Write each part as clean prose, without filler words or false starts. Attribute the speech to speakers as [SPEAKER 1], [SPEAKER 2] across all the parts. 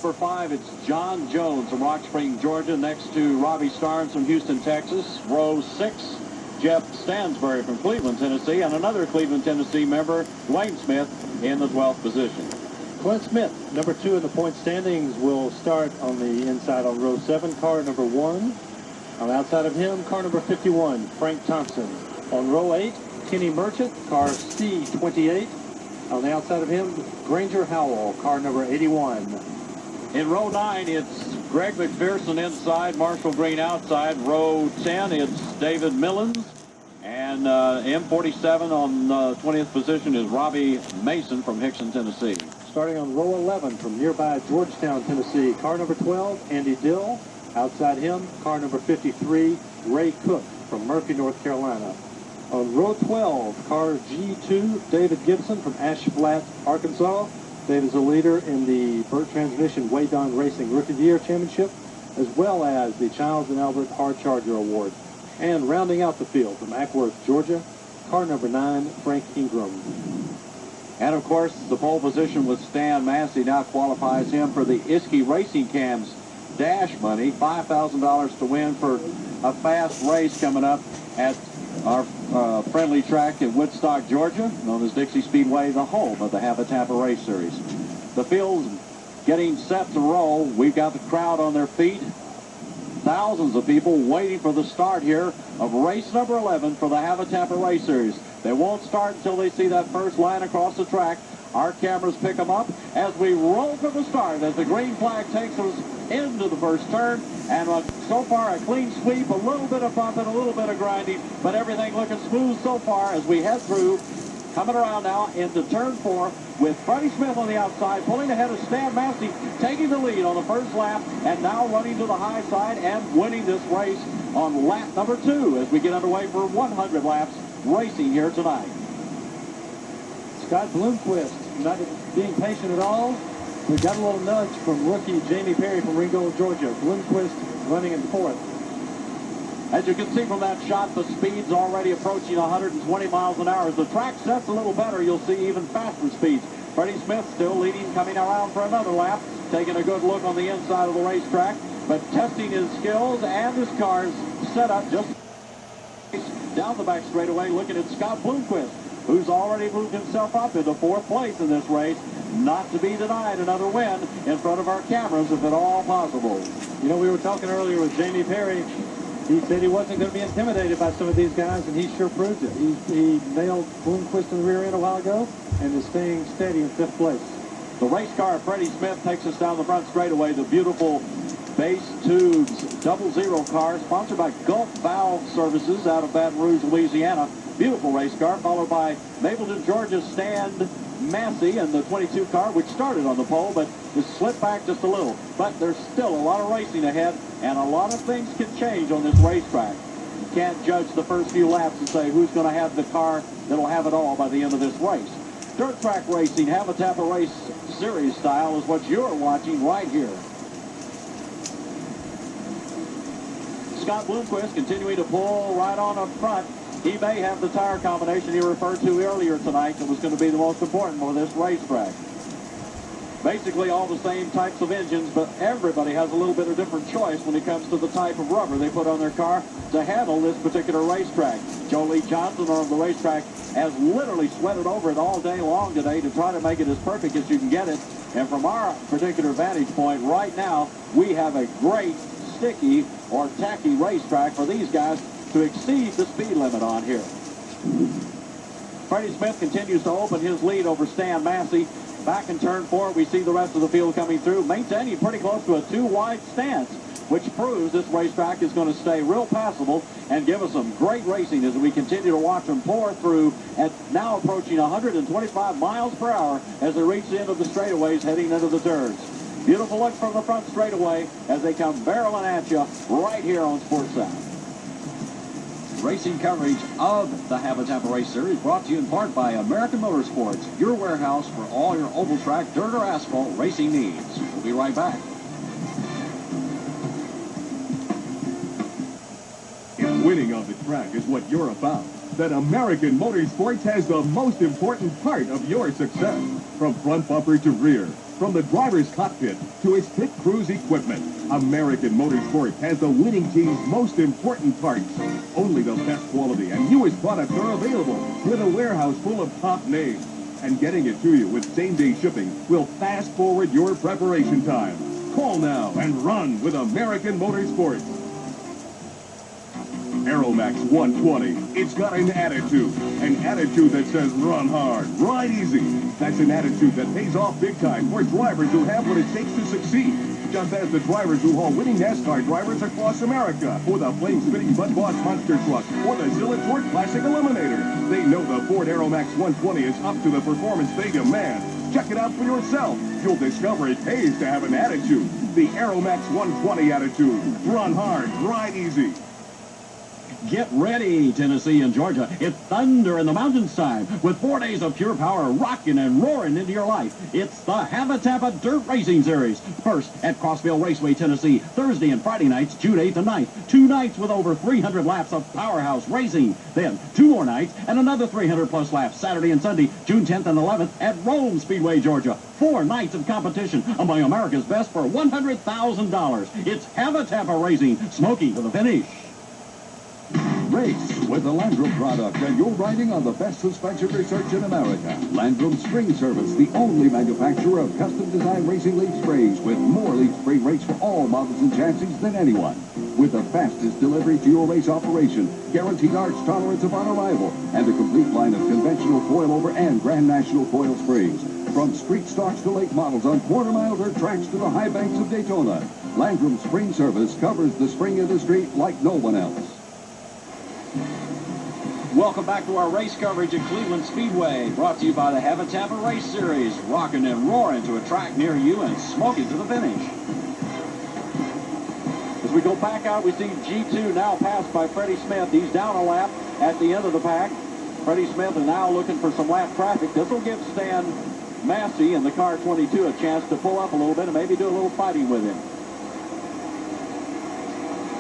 [SPEAKER 1] number 5, it's John Jones from Rock Spring, Georgia, next to Robbie Starnes from Houston, Texas. Row 6, Jeff Stansbury from Cleveland, Tennessee, and another Cleveland, Tennessee member, Dwayne Smith, in the 12th position.
[SPEAKER 2] Clint Smith, number 2 in the point standings, will start on the inside on row 7, car number 1. On the outside of him, car number 51, Frank Thompson. On row 8, Kenny Merchant, car C28. On the outside of him, Granger Howell, car number 81.
[SPEAKER 1] In row 9, it's Greg McPherson inside, Marshall Green outside. Row 10, it's David Millens. And M47 on 20th position is Robbie Mason from Hickson, Tennessee.
[SPEAKER 2] Starting on row 11 from nearby Georgetown, Tennessee, car number 12, Andy Dill. Outside him, car number 53, Ray Cook from Murphy, North Carolina. On row 12, car G2, David Gibson from Ash Flat, Arkansas. David's a leader in the Burt Transmission Waydon Racing Rookie of the Year Championship, as well as the Childs and Albert Hard Charger Award. And rounding out the field from Ackworth, Georgia, car number 9, Frank Ingram.
[SPEAKER 1] And, of course, the pole position with Stan Massey now qualifies him for the Iskey Racing Cam's dash money, $5,000 to win for a fast race coming up at our friendly track in Woodstock, Georgia, known as Dixie Speedway, the home of the Havatampa Race Series. The field's getting set to roll. We've got the crowd on their feet. Thousands of people waiting for the start here of race number 11 for the Havatampa Race Series. They won't start until they see that first line across the track. Our cameras pick them up as we roll for the start, as the green flag takes us into the first turn. And so far, a clean sweep, a little bit of bumping, a little bit of grinding, but everything looking smooth so far as we head through. Coming around now into turn 4 with Freddie Smith on the outside, pulling ahead of Stan Massey, taking the lead on the first lap, and now running to the high side and winning this race on lap number 2 as we get underway for 100 laps racing here tonight.
[SPEAKER 2] Scott Bloomquist not being patient at all. We got a little nudge from rookie Jamie Perry from Ringgold, Georgia. Bloomquist running in 4th.
[SPEAKER 1] As you can see from that shot, the speed's already approaching 120 miles an hour. As the track sets a little better, you'll see even faster speeds. Freddie Smith still leading, coming around for another lap, taking a good look on the inside of the racetrack, but testing his skills and his car's set up just down the back straightaway, looking at Scott Bloomquist, who's already moved himself up into 4th place in this race. Not to be denied another win in front of our cameras, if at all possible.
[SPEAKER 2] You know, we were talking earlier with Jamie Perry. He said he wasn't going to be intimidated by some of these guys, and he sure proved it. He nailed Bloomquist in the rear end a while ago and is staying steady in 5th place.
[SPEAKER 1] The race car, Freddie Smith, takes us down the front straightaway. The beautiful Base Tubes 00 car, sponsored by Gulf Valve Services out of Baton Rouge, Louisiana. Beautiful race car, followed by Mapleton, Georgia, Stan Massey and the 22 car, which started on the pole, but has slipped back just a little. But there's still a lot of racing ahead, and a lot of things can change on this racetrack. You can't judge the first few laps and say who's going to have the car that'll have it all by the end of this race. Dirt track racing, Havatampa Race Series style, is what you're watching right here. Scott Bloomquist continuing to pull right on up front. He may have the tire combination he referred to earlier tonight that was going to be the most important for this racetrack. Basically all the same types of engines, but everybody has a little bit of different choice when it comes to the type of rubber they put on their car to handle this particular racetrack. Joe Lee Johnson on the racetrack has literally sweated over it all day long today to try to make it as perfect as you can get it. And from our particular vantage point right now, we have a great sticky or tacky racetrack for these guys to exceed the speed limit on here. Freddie Smith continues to open his lead over Stan Massey. Back in turn 4, we see the rest of the field coming through, maintaining pretty close to a 2-wide stance, which proves this racetrack is going to stay real passable and give us some great racing as we continue to watch them pour through at now approaching 125 miles per hour as they reach the end of the straightaways heading into the turns. Beautiful look from the front straightaway as they come barreling at you right here on Sports South. Racing coverage of the Havatampa Race Series brought to you in part by American Motorsports, your warehouse for all your oval track, dirt or asphalt racing needs. We'll be right back.
[SPEAKER 3] If winning on the track is what you're about, then American Motorsports has the most important part of your success. From front bumper to rear, From the driver's cockpit to his pit cruise equipment, American Motorsport has the winning team's most important parts. Only the best quality and newest products are available with a warehouse full of top names. And getting it to you with same-day shipping will fast-forward your preparation time. Call now and run with American Motorsport. Aeromax 120. It's got an attitude that says run hard, ride easy. That's an attitude that pays off big time for drivers who have what it takes to succeed. Just as the drivers who haul winning NASCAR drivers across America, or the flame-spitting Bud Boss Monster Truck, or the Zilla Torque Classic Eliminator. They know the Ford Aeromax 120 is up to the performance they demand. Check it out for yourself. You'll discover it pays to have an attitude. The Aeromax 120 attitude. Run hard, ride easy.
[SPEAKER 1] Get ready, Tennessee and Georgia. It's thunder in the mountainside with 4 days of pure power rocking and roaring into your life. It's the Havatampa Dirt Racing Series. First at Crossville Raceway, Tennessee, Thursday and Friday nights, June 8th and 9th. 2 nights with over 300 laps of powerhouse racing. Then 2 more nights and another 300-plus laps Saturday and Sunday, June 10th and 11th at Rome Speedway, Georgia. 4 nights of competition among America's best for $100,000. It's Havatampa Racing, smoking to the finish.
[SPEAKER 4] Race with the Landrum product, and you're riding on the best suspension research in America. Landrum Spring Service, the only manufacturer of custom-designed racing leaf sprays with more leaf spray rates for all models and chassis than anyone. With the fastest delivery to your race operation, guaranteed arch tolerance upon arrival, and a complete line of conventional coilover and Grand National coil sprays. From street stocks to late models on quarter-mile dirt tracks to the high banks of Daytona, Landrum Spring Service covers the spring industry like no one else.
[SPEAKER 1] Welcome back to our race coverage at Cleveland Speedway, brought to you by the Havatampa Race Series, rocking and roaring to a track near you and smoking to the finish. As we go back out, we see G2 now passed by Freddie Smith. He's down a lap at the end of the pack. Freddie Smith is now looking for some lap traffic. This will give Stan Massey in the car 22 a chance to pull up a little bit and maybe do a little fighting with him.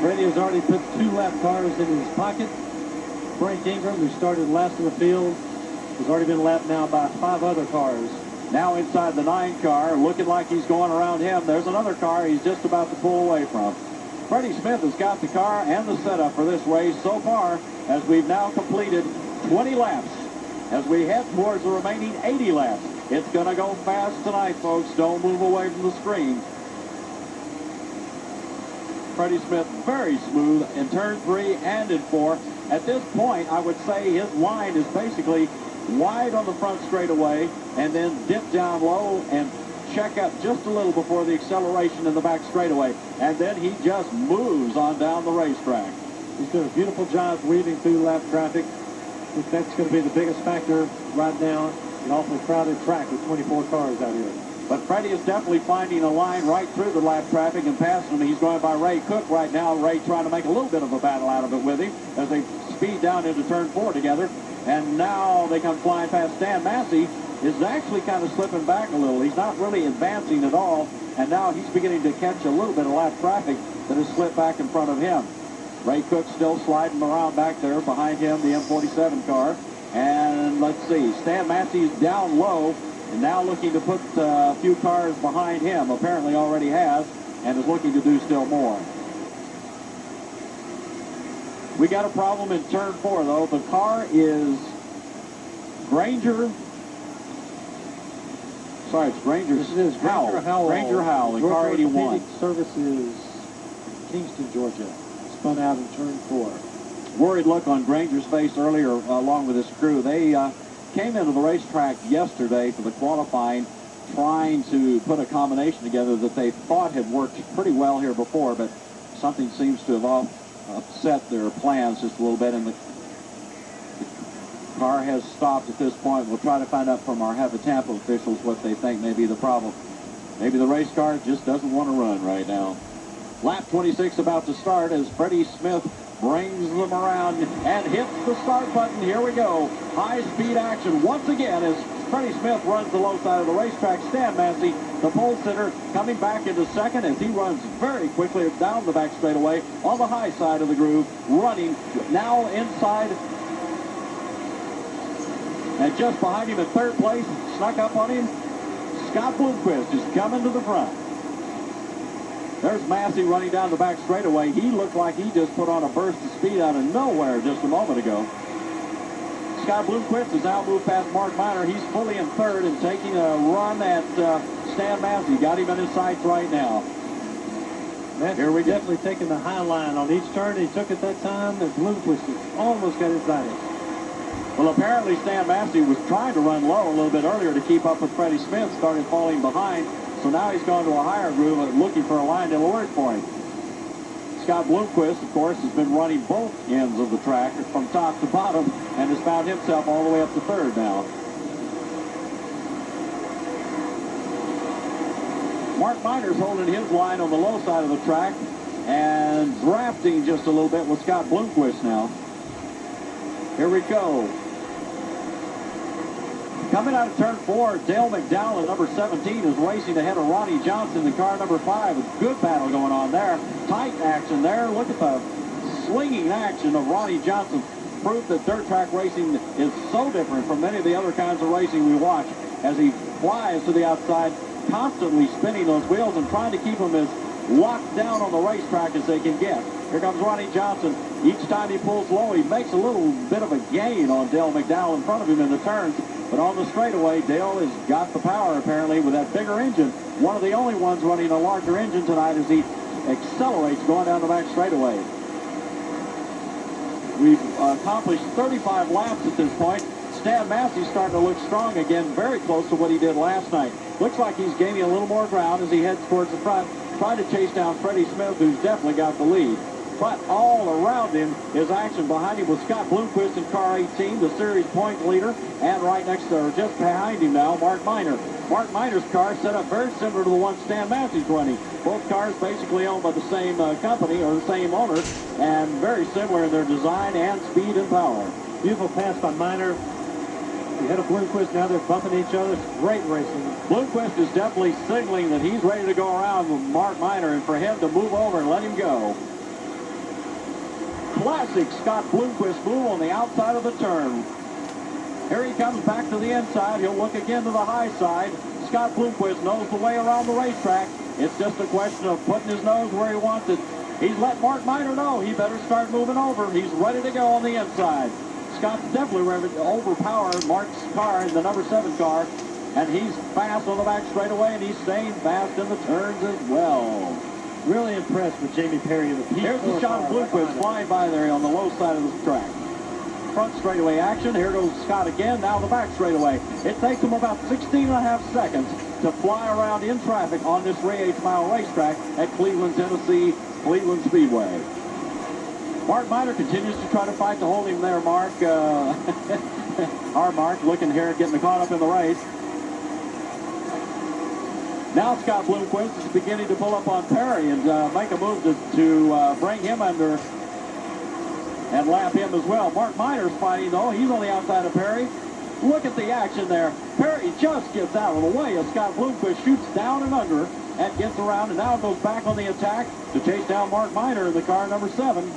[SPEAKER 2] Freddie has already put 2 lap cars in his pocket. Frank Ingram, who started last in the field, has already been lapped now by 5 other cars.
[SPEAKER 1] Now inside the 9 car, looking like he's going around him. There's another car he's just about to pull away from. Freddie Smith has got the car and the setup for this race so far, as we've now completed 20 laps. As we head towards the remaining 80 laps. It's going to go fast tonight, folks. Don't move away from the screen. Freddie Smith very smooth in turn 3 and in 4. At this point, I would say his line is basically wide on the front straightaway and then dip down low and check up just a little before the acceleration in the back straightaway. And then he just moves on down the racetrack.
[SPEAKER 2] He's doing a beautiful job weaving through lap traffic. I think that's going to be the biggest factor right now. An awfully crowded track with 24 cars out here.
[SPEAKER 1] But Freddie is definitely finding a line right through the lap traffic and passing him. He's going by Ray Cook right now. Ray trying to make a little bit of a battle out of it with him as they speed down into turn 4 together. And now they come flying past. Stan Massey is actually kind of slipping back a little. He's not really advancing at all. And now he's beginning to catch a little bit of lap traffic that has slipped back in front of him. Ray Cook still sliding around back there behind him, the M47 car. And let's see, Stan Massey's down low. And now looking to put a few cars behind him, apparently already has, and is looking to do still more. We got a problem in turn 4, though. The car is Granger. Sorry, it's Granger.
[SPEAKER 2] This is Granger Howell.
[SPEAKER 1] Granger Howell, in car 81.
[SPEAKER 2] Services, Kingston, Georgia. Spun out in turn 4.
[SPEAKER 1] Worried look on Granger's face earlier, along with his crew. They came into the racetrack yesterday for the qualifying, trying to put a combination together that they thought had worked pretty well here before, but something seems to have upset their plans just a little bit, and the car has stopped at this point. We'll try to find out from our Havatampa officials what they think may be the problem. Maybe the race car just doesn't want to run right now. Lap 26 about to start as Freddie Smith brings them around and hits the start button. Here we go. High-speed action once again as Freddie Smith runs the low side of the racetrack. Stan Massey, the pole sitter, coming back into second as he runs very quickly down the back straightaway on the high side of the groove, running now inside. And just behind him in third place, snuck up on him, Scott Bloomquist is coming to the front. There's Massey running down the back straightaway. He looked like he just put on a burst of speed out of nowhere just a moment ago. Scott Bloomquist has now moved past Mark Miner. He's fully in third and taking a run at Stan Massey. Got him in his sights right now.
[SPEAKER 2] Here we definitely taking the high line on each turn. He took it that time, and Bloomquist almost got his sighting.
[SPEAKER 1] Well, apparently Stan Massey was trying to run low a little bit earlier to keep up with Freddie Smith, started falling behind. So now he's gone to a higher groove and looking for a line that'll work for him. Scott Bloomquist, of course, has been running both ends of the track from top to bottom and has found himself all the way up to third now. Mark Miner's holding his line on the low side of the track and drafting just a little bit with Scott Bloomquist now. Here we go. Coming out of turn 4, Dale McDowell, number 17, is racing ahead of Ronnie Johnson in car number 5. A good battle going on there. Tight action there. Look at the slinging action of Ronnie Johnson. Proof that dirt track racing is so different from many of the other kinds of racing we watch as he flies to the outside, constantly spinning those wheels and trying to keep them as locked down on the racetrack as they can get. Here comes Ronnie Johnson. Each time he pulls low, he makes a little bit of a gain on Dale McDowell in front of him in the turns. But on the straightaway, Dale has got the power, apparently, with that bigger engine. One of the only ones running a larger engine tonight as he accelerates going down the back straightaway. We've accomplished 35 laps at this point. Stan Massey's starting to look strong again, very close to what he did last night. Looks like he's gaining a little more ground as he heads towards the front, trying to chase down Freddie Smith, who's definitely got the lead. But all around him is action. Behind him was Scott Bloomquist in car 18, the series point leader, and right next to, or just behind him now, Mark Miner. Mark Miner's car set up very similar to the one Stan Massey's running. Both cars basically owned by the same company or the same owner, and very similar in their design and speed and power.
[SPEAKER 2] Beautiful pass by Miner. Ahead of Bloomquist, now they're bumping each other. Great racing.
[SPEAKER 1] Bloomquist is definitely signaling that he's ready to go around with Mark Miner, and for him to move over and let him go. Classic Scott Bloomquist move on the outside of the turn. Here he comes back to the inside. He'll look again to the high side. Scott Bloomquist knows the way around the racetrack. It's just a question of putting his nose where he wants it. He's let Mark Miner know he better start moving over. He's ready to go on the inside. Scott's definitely ready to overpower Mark's car in the number 7 car. And he's fast on the back straightaway, and he's staying fast in the turns as well.
[SPEAKER 2] Really impressed with Jamie Perry.
[SPEAKER 1] Here's the shot of Bloomquist flying by there on the low side of the track. Front straightaway action. Here goes Scott again. Now the back straightaway. It takes him about 16.5 seconds to fly around in traffic on this Ray H. Mile racetrack at Cleveland, Tennessee, Cleveland Speedway. Mark Miner continues to try to fight to hold him there, Mark. Our Mark looking here at getting caught up in the race. Now Scott Bloomquist is beginning to pull up on Perry and make a move to bring him under and lap him as well. Mark Miner's fighting, though. He's on the outside of Perry. Look at the action there. Perry just gets out of the way as Scott Bloomquist shoots down and under and gets around, and now goes back on the attack to chase down Mark Miner in the car number 7.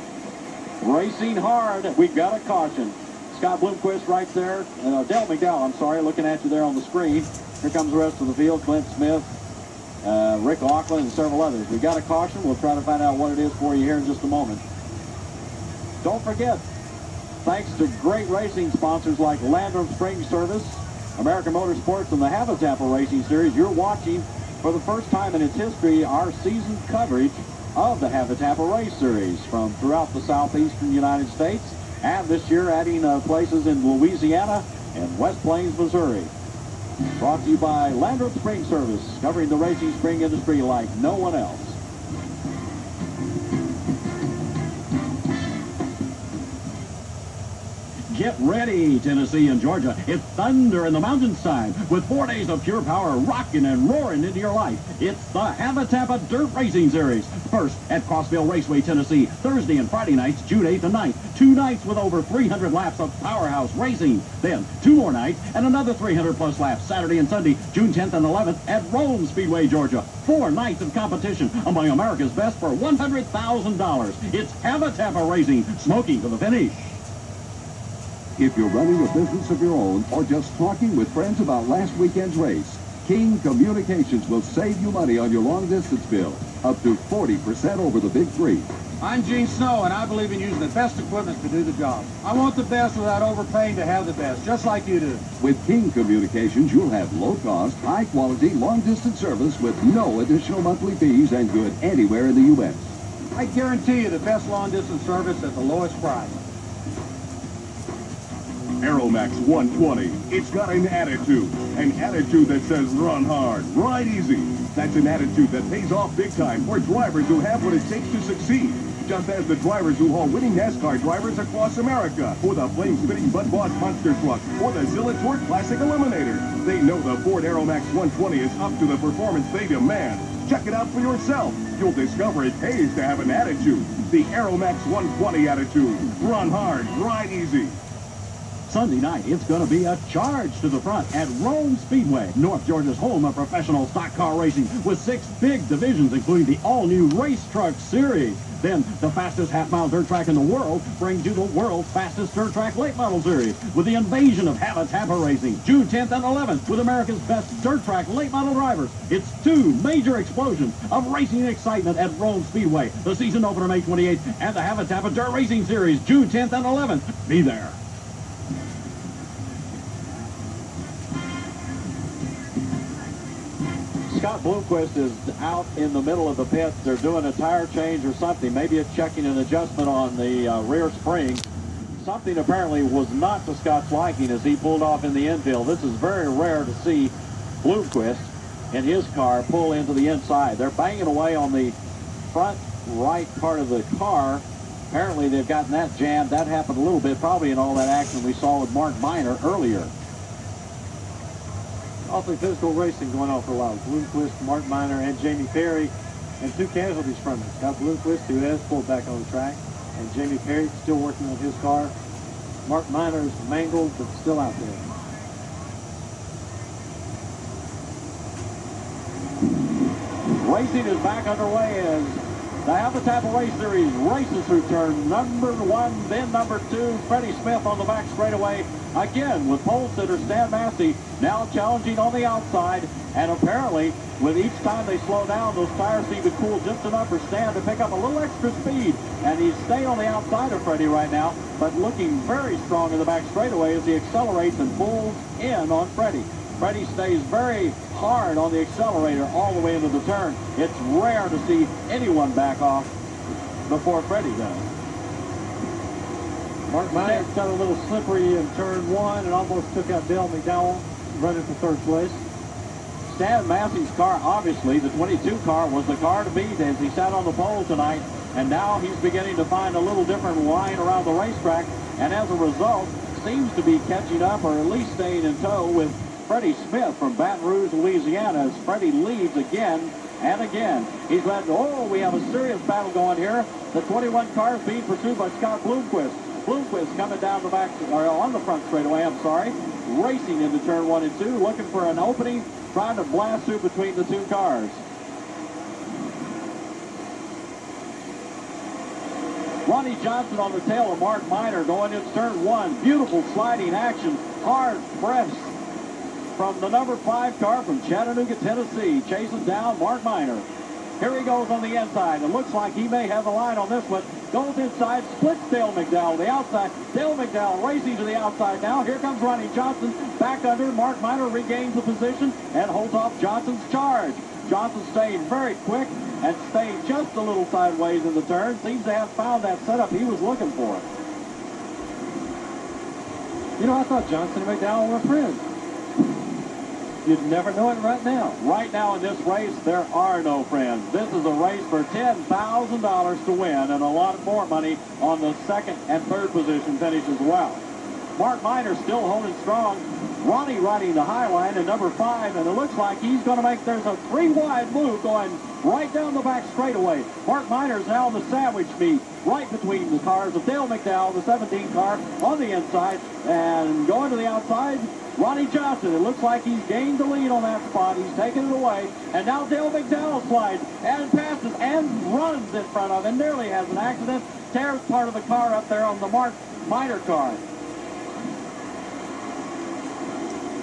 [SPEAKER 1] Racing hard. We've got a caution. Scott Bloomquist right there. Dale McDowell, I'm sorry, looking at you there on the screen. Here comes the rest of the field. Clint Smith, Rick Laughlin, and several others. We've got a caution. We'll try to find out what it is for you here in just a moment. Don't forget, thanks to great racing sponsors like Landrum Spring Service, American Motorsports, and the Havatampa Racing Series, you're watching for the first time in its history our season coverage of the Havatampa Race Series from throughout the southeastern United States, and this year adding places in Louisiana and West Plains, Missouri. Brought to you by Landrum Spring Service, covering the racing spring industry like no one else. Get ready, Tennessee and Georgia. It's thunder in the mountainside with 4 days of pure power rocking and roaring into your life. It's the Havatampa Dirt Racing Series. First at Crossville Raceway, Tennessee, Thursday and Friday nights, June 8th and 9th. 2 nights with over 300 laps of powerhouse racing. Then 2 more nights and another 300-plus laps Saturday and Sunday, June 10th and 11th at Rome Speedway, Georgia. 4 nights of competition among America's best for $100,000. It's Havatampa Racing, smoking to the finish.
[SPEAKER 4] If you're running a business of your own or just talking with friends about last weekend's race, King Communications will save you money on your long-distance bill, up to 40% over the big three.
[SPEAKER 5] I'm Gene Snow, and I believe in using the best equipment to do the job. I want the best without overpaying to have the best, just like you do.
[SPEAKER 4] With King Communications, you'll have low-cost, high-quality, long-distance service with no additional monthly fees and good anywhere in the U.S.
[SPEAKER 5] I guarantee you the best long-distance service at the lowest price.
[SPEAKER 3] Aeromax 120. It's got an attitude that says run hard, ride easy. That's an attitude that pays off big time for drivers who have what it takes to succeed. Just as the drivers who haul winning NASCAR drivers across America, for the flame-spitting Bud Boss Monster Truck, or the Zilla Tour Classic Eliminator. They know the Ford Aeromax 120 is up to the performance they demand. Check it out for yourself. You'll discover it pays to have an attitude. The Aeromax 120 attitude. Run hard, ride easy.
[SPEAKER 1] Sunday night, it's going to be a charge to the front at Rome Speedway, North Georgia's home of professional stock car racing, with 6 big divisions, including the all-new Race Truck Series. Then, the fastest half-mile dirt track in the world brings you the world's fastest dirt track late model series, with the invasion of Havatampa racing, June 10th and 11th, with America's best dirt track late model drivers. It's 2 major explosions of racing excitement at Rome Speedway, the season opener May 28th, and the Havatampa Dirt Racing Series, June 10th and 11th. Be there. Scott Bloomquist is out in the middle of the pit. They're doing a tire change or something. Maybe it's checking an adjustment on the rear spring. Something apparently was not to Scott's liking as he pulled off in the infield. This is very rare to see Bloomquist in his car pull into the inside. They're banging away on the front right part of the car. Apparently they've gotten that jammed. That happened a little bit, probably in all that action we saw with Mark Miner earlier.
[SPEAKER 2] Awfully physical racing going on for a while. Bloomquist, Mark Miner, and Jamie Perry, and 2 casualties from it. Scott Bloomquist, who has pulled back on the track, and Jamie Perry still working on his car. Mark Miner is mangled, but still out there.
[SPEAKER 1] Racing is back underway as the Havatampa Race Series races through turn number 1, then number 2. Freddie Smith on the back straightaway again with pole sitter Stan Massey now challenging on the outside, and apparently with each time they slow down, those tires seem to cool just enough for Stan to pick up a little extra speed, and he's staying on the outside of Freddie right now, but looking very strong in the back straightaway as he accelerates and pulls in on Freddie. Freddie stays very hard on the accelerator all the way into the turn. It's rare to see anyone back off before Freddie does.
[SPEAKER 2] Mark Miner got a little slippery in turn 1 and almost took out Dale McDowell, running for 3rd place.
[SPEAKER 1] Stan Massey's car, obviously, the 22 car, was the car to beat as he sat on the pole tonight, and now he's beginning to find a little different line around the racetrack, and as a result, seems to be catching up or at least staying in tow with Freddie Smith from Baton Rouge, Louisiana, as Freddie leads again and again. He's led, we have a serious battle going here. The 21 car is being pursued by Scott Bloomquist. Bloomquist coming down the back, or on the front straightaway, racing into turn 1 and 2, looking for an opening, trying to blast through between the 2 cars. Ronnie Johnson on the tail of Mark Miner going into turn 1. Beautiful sliding action, hard press from the number 5 car from Chattanooga, Tennessee, chasing down Mark Miner. Here he goes on the inside. It looks like he may have the line on this one. Goes inside, splits Dale McDowell the outside. Dale McDowell racing to the outside now. Here comes Ronnie Johnson back under. Mark Miner regains the position and holds off Johnson's charge. Johnson staying very quick and staying just a little sideways in the turn. Seems to have found that setup he was looking for.
[SPEAKER 2] You know, I thought Johnson and McDowell were friends. You'd never know it right now.
[SPEAKER 1] Right now in this race, there are no friends. This is a race for $10,000 to win and a lot more money on the 2nd and 3rd position finish as well. Mark Miner still holding strong. Ronnie riding the high line in number 5, and it looks like he's going to make, there's a 3-wide move going right down the back straightaway. Mark Miner's now in the sandwich meet, right between the cars of Dale McDowell, the 17 car, on the inside, and going to the outside, Ronnie Johnson. It looks like he's gained the lead on that spot. He's taken it away, and now Dale McDowell slides and passes and runs in front of and nearly has an accident, tears part of the car up there on the Mark Miner car.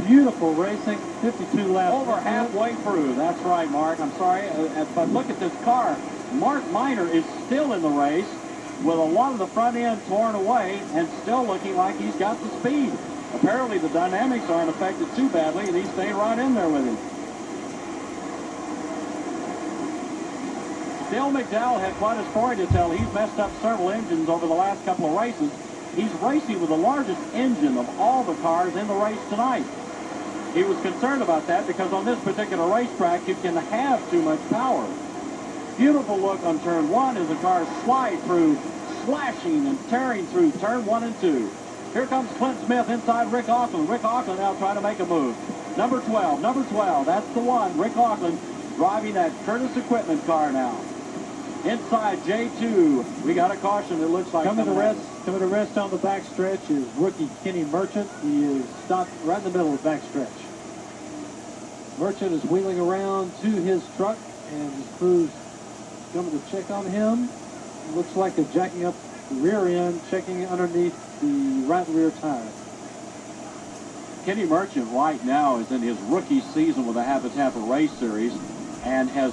[SPEAKER 2] Beautiful racing, 52 laps.
[SPEAKER 1] Over halfway through. That's right, Mark. I'm sorry. But look at this car. Mark Miner is still in the race with a lot of the front end torn away and still looking like he's got the speed. Apparently the dynamics aren't affected too badly, and he's staying right in there with him. Dale McDowell had quite a story to tell. He's messed up several engines over the last couple of races. He's racing with the largest engine of all the cars in the race tonight. He was concerned about that because on this particular racetrack you can have too much power. Beautiful look on turn 1 as the cars slide through, slashing and tearing through turn 1 and 2. Here comes Clint Smith inside Rick Auckland. Rick Auckland now trying to make a move. Number 12, that's the one. Rick Auckland driving that Curtis Equipment car now. Inside J2, we got a caution. It looks like
[SPEAKER 2] coming to rest on the backstretch is rookie Kenny Merchant. He is stopped right in the middle of the backstretch. Merchant is wheeling around to his truck, and his crew's coming to check on him. It looks like they're jacking up the rear end, checking underneath the right rear tire.
[SPEAKER 1] Kenny Merchant right now is in his rookie season with the Havatampa Race Series and has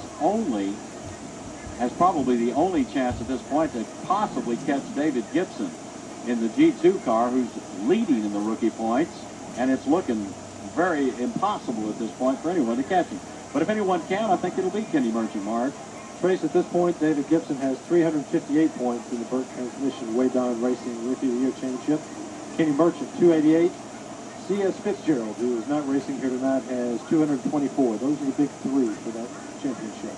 [SPEAKER 1] probably the only chance at this point to possibly catch David Gibson in the G2 car, who's leading in the rookie points, and it's looking very impossible at this point for anyone to catch him. But if anyone can, I think it'll be Kenny Merchant, Mark.
[SPEAKER 2] Race at this point, David Gibson has 358 points in the Burt Transmission Waydon Racing Rookie of the Year Championship. Kenny Merchant, 288. C.S. Fitzgerald, who is not racing here tonight, has 224. Those are the big three for that championship.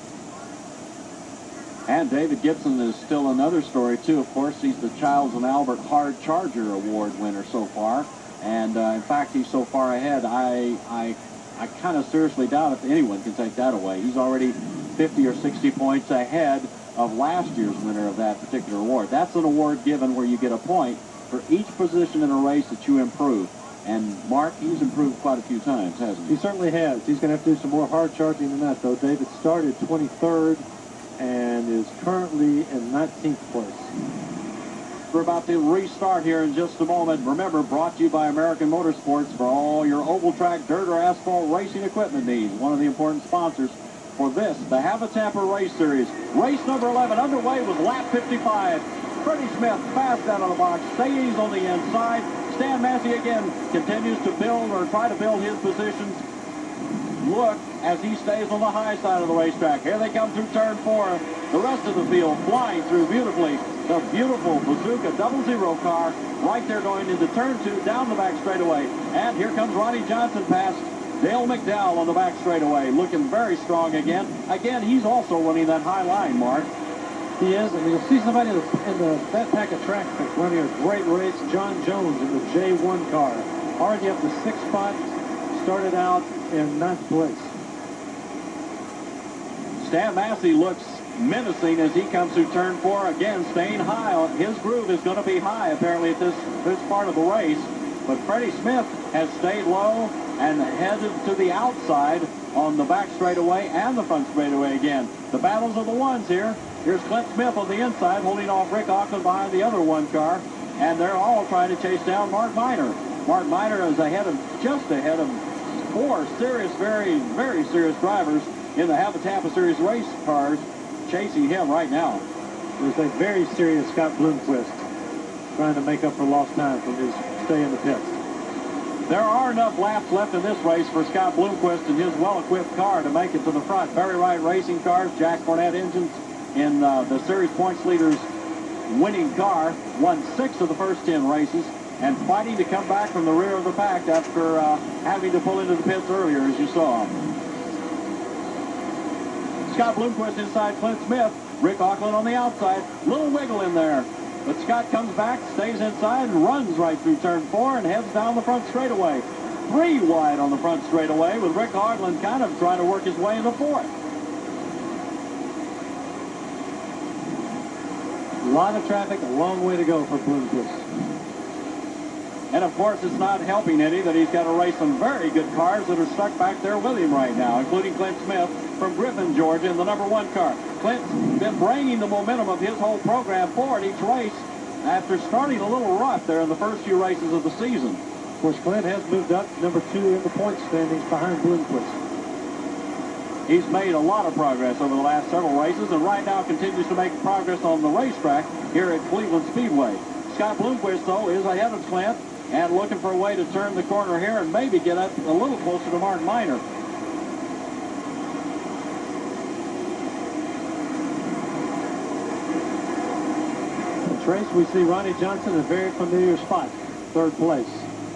[SPEAKER 1] And David Gibson is still another story, too. Of course, he's the Childs and Albert Hard Charger Award winner so far. And, in fact, he's so far ahead, I kind of seriously doubt if anyone can take that away. He's already 50 or 60 points ahead of last year's winner of that particular award. That's an award given where you get a point for each position in a race that you improve. And, Mark, he's improved quite a few times, hasn't he?
[SPEAKER 2] He certainly has. He's going to have to do some more hard charging than that, though. David started 23rd. And is currently in 19th place.
[SPEAKER 1] We're about to restart here in just a moment. Remember, brought to you by American Motorsports for all your oval track, dirt, or asphalt racing equipment needs. One of the important sponsors for this, the Havatampa Race Series. Race number 11 underway with lap 55. Freddie Smith fast out of the box, stays on the inside. Stan Massey again continues to build or try to build his positions. Look as he stays on the high side of the racetrack. Here they come through turn 4. The rest of the field flying through beautifully. The beautiful Bazooka 00 car right there going into turn 2 down the back straightaway. And here comes Ronnie Johnson past Dale McDowell on the back straightaway, looking very strong again. Again, he's also running that high line, Mark.
[SPEAKER 2] He is, and you'll see somebody in that pack of tracks that's running a great race. John Jones in the J1 car, already up to 6th spot. Started out in 9th place.
[SPEAKER 1] Stan Massey looks menacing as he comes through turn 4, again staying high. His groove is going to be high apparently at this part of the race, but Freddie Smith has stayed low and headed to the outside on the back straightaway and the front straightaway again. The battles of the ones here. Here's Clint Smith on the inside holding off Rick Auckland behind the other one car, and they're all trying to chase down Mark Miner. Mark Miner is just ahead of 4 serious, very, very serious drivers in the Havatampa Series race cars chasing him right now.
[SPEAKER 2] There's a very serious Scott Bloomquist trying to make up for lost time from his stay in the pits.
[SPEAKER 1] There are enough laps left in this race for Scott Bloomquist and his well-equipped car to make it to the front. Barry Wright Racing cars, Jack Cornett engines in the series points leader's winning car, won 6 of the first 10 races, and fighting to come back from the rear of the pack after having to pull into the pits earlier, as you saw. Scott Bloomquist inside Clint Smith. Rick Auckland on the outside. Little wiggle in there. But Scott comes back, stays inside, and runs right through turn 4 and heads down the front straightaway. 3 wide on the front straightaway with Rick Auckland kind of trying to work his way into 4th.
[SPEAKER 2] A lot of traffic, a long way to go for Bloomquist.
[SPEAKER 1] And, of course, it's not helping any that he's got to race some very good cars that are stuck back there with him right now, including Clint Smith from Griffin, Georgia, in the number 1 car. Clint's been bringing the momentum of his whole program forward each race after starting a little rough there in the first few races of the season.
[SPEAKER 2] course, Glenn has moved up to number 2 in the point standings behind Bloomquist.
[SPEAKER 1] He's made a lot of progress over the last several races, and right now continues to make progress on the racetrack here at Cleveland Speedway. Scott Bloomquist, though, is ahead of Clint and looking for a way to turn the corner here and maybe get up a little closer to Mark Miner.
[SPEAKER 2] Trace, we see Ronnie Johnson in a very familiar spot, 3rd place,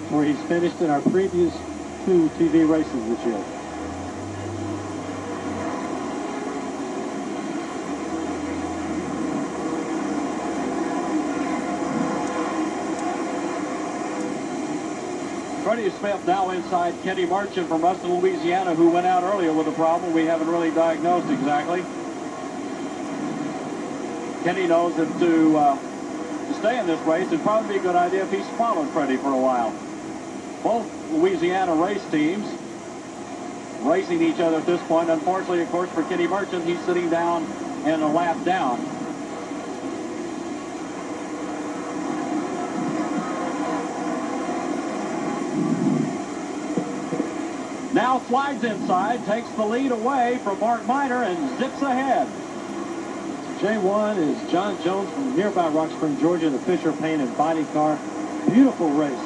[SPEAKER 2] where he's finished in our previous 2 TV races this year.
[SPEAKER 1] Freddie Smith now inside Kenny Merchant from Ruston, Louisiana, who went out earlier with a problem we haven't really diagnosed exactly. Kenny knows that to stay in this race, it'd probably be a good idea if he's followed Freddie for a while. Both Louisiana race teams racing each other at this point. Unfortunately, of course, for Kenny Merchant, he's sitting down and a lap down. Now slides inside, takes the lead away from Mark Miner and zips ahead.
[SPEAKER 2] J1 is John Jones from nearby Rock Spring, Georgia, the Fisher Paint and Body car. Beautiful race.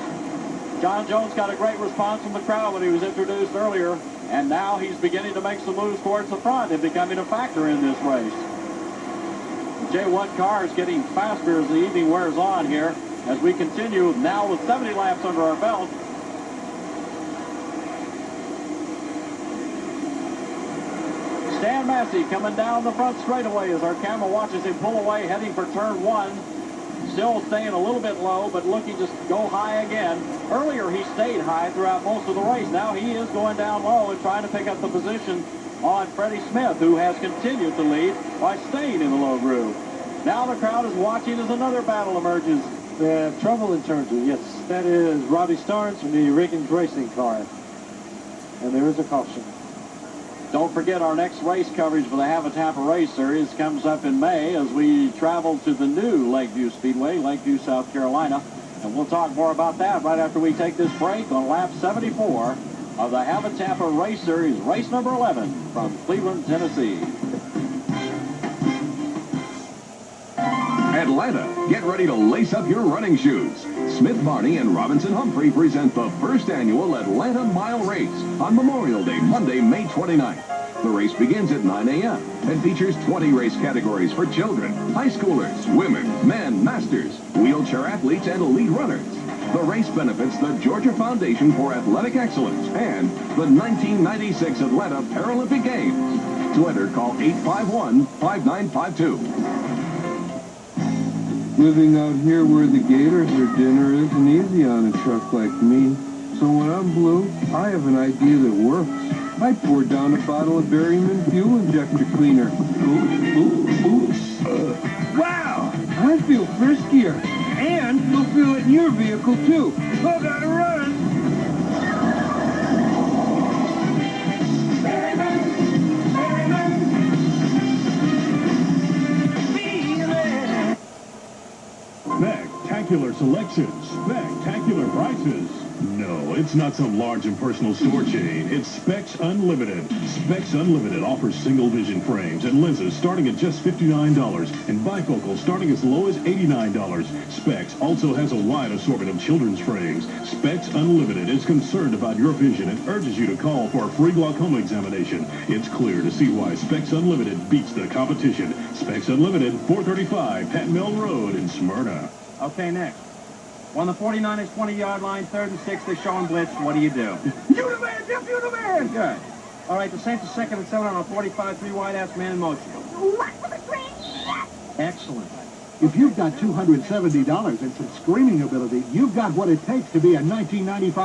[SPEAKER 1] John Jones got a great response from the crowd when he was introduced earlier, and now he's beginning to make some moves towards the front and becoming a factor in this race. The J1 car is getting faster as the evening wears on here as we continue now with 70 laps under our belt. Stan Massey coming down the front straightaway as our camera watches him pull away, heading for turn 1. Still staying a little bit low, but looking to go high again. Earlier, he stayed high throughout most of the race. Now he is going down low and trying to pick up the position on Freddie Smith, who has continued to lead by staying in the low groove. Now the crowd is watching as another battle emerges.
[SPEAKER 2] We have trouble in turn 2. Yes, that is Robbie Starnes from the Riggins Racing car. And there is a caution.
[SPEAKER 1] Don't forget our next race coverage for the Havatampa Race Series comes up in May as we travel to the new Lakeview Speedway, Lakeview, South Carolina. And we'll talk more about that right after we take this break on lap 74 of the Havatampa Race Series, race number 11 from Cleveland, Tennessee.
[SPEAKER 3] Atlanta, get ready to lace up your running shoes. Smith Barney and Robinson Humphrey present the first annual Atlanta Mile Race on Memorial Day, Monday, May 29th. The race begins at 9 a.m. and features 20 race categories for children, high schoolers, women, men, masters, wheelchair athletes, and elite runners. The race benefits the Georgia Foundation for Athletic Excellence and the 1996 Atlanta Paralympic Games. To enter, call 851-5952.
[SPEAKER 6] Living out here where the gators are dinner isn't easy on a truck like me. So when I'm blue, I have an idea that works. I pour down a bottle of Berryman Fuel Injector Cleaner. Wow! I feel friskier. And you'll feel it in your vehicle, too. Oh, gotta run!
[SPEAKER 3] Spectacular selections, spectacular prices. No, it's not some large and personal store chain. It's Specs Unlimited. Specs Unlimited offers single vision frames and lenses starting at just $59 and bifocals starting as low as $89. Specs also has a wide assortment of children's frames. Specs Unlimited is concerned about your vision and urges you to call for a free glaucoma examination. It's clear to see why Specs Unlimited beats the competition. Specs Unlimited, 435 Pat Mill Road in Smyrna.
[SPEAKER 5] Okay, next. On the 49ers 20-yard line, 3rd and 6, they're showing blitz. What do?
[SPEAKER 3] You the man, Jeff, you the man.
[SPEAKER 5] Good. All right, the Saints are 2nd and 7 on a 45, 3 wide-ass man in motion. Excellent.
[SPEAKER 7] If you've got $270 and some screaming ability, you've got what it takes to be a 1995